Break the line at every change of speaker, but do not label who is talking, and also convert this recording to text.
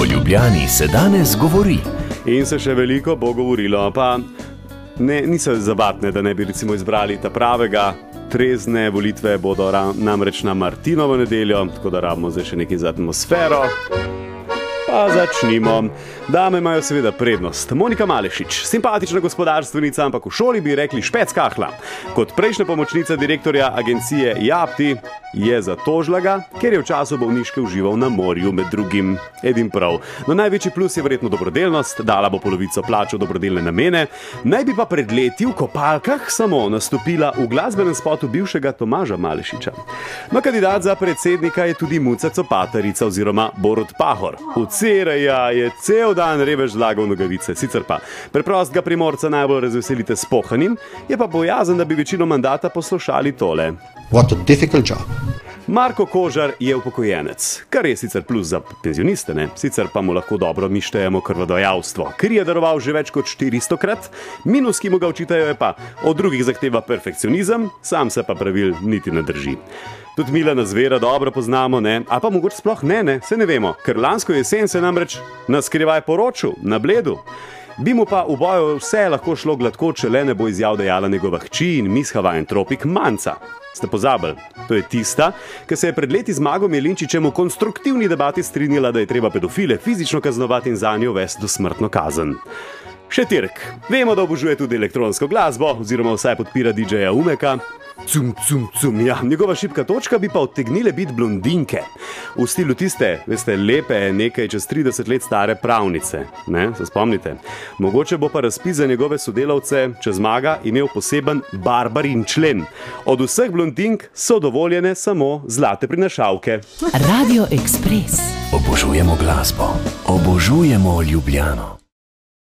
O Ljubljani se danes govori.
In se še veliko bo govorilo, pa niso zabatne, da ne bi recimo izbrali ta pravega. Trezne volitve bodo namreč na Martinovo nedeljo, tako da rabimo zdaj še nekaj za atmosfero. Pa začnimo. Dame imajo seveda prednost. Monika Malešič, simpatična gospodarstvenica, ampak v šoli bi rekli špec kahla. Kot prejšnja pomočnica direktorja agencije Japti je zatožila ga, ker je v času bolniške užival na morju med drugim. Edim prav. No, največji plus je verjetno dobrodelnost, dala bo polovico plač v dobrodelne namene. Naj bi pa pred leti v kopalkah samo nastopila v glasbenem spotu bivšega Tomaža Malešiča. No, kandidat za predsednika je tudi Muca Copatarica oziroma Borut Pahor. V Cereja je cel dan revež zlagal nogavice, sicer pa preprostega Primorca najbolj razveselite s pohanjem, je pa bojazen, da bi večino mandata poslušali tole.
What a difficult job.
Marko Kožar je upokojenec, kar je sicer plus za penzioniste, ne? Sicer pa mu lahko dobro mi štejemo krvodajalstvo. Kri je daroval že več kot 400-krat, minus, ki mu ga očitajo, je pa od drugih zahteva perfekcionizem, sam se pa pravil niti ne drži. Tudi Milana Zvera dobro poznamo, ne? A pa mogoče sploh ne, se ne vemo, ker lansko jesen se namreč na skrivaj poročil, na Bledu. Bi mu pa v boju vse lahko šlo gladko, če le ne bo izjav dejala njegova hči in Miss Hawaiian Tropic Manca. Ste pozabili? To je tista, ki se je pred leti z Magom Jelinčičem v konstruktivni debati strinjala, da je treba pedofile fizično kaznovati in zanjo uvesti dosmrtno kazen. Še Tirk. Vemo, da obožuje tudi elektronsko glasbo, oziroma vsaj podpira DJ-ja Umeka. Ja, njegova šibka točka bi pa odtegnile biti blondinke. V stilu tiste, veste, lepe, nekaj čez 30 let stare pravnice. Ne, se spomnite? Mogoče bo pa razpis za njegove sodelavce, če zmaga, imel poseben barbarin člen. Od vseh blondink so dovoljene samo zlate prinašalke.
Radio Express. Obožujemo glasbo. Obožujemo Ljubljano.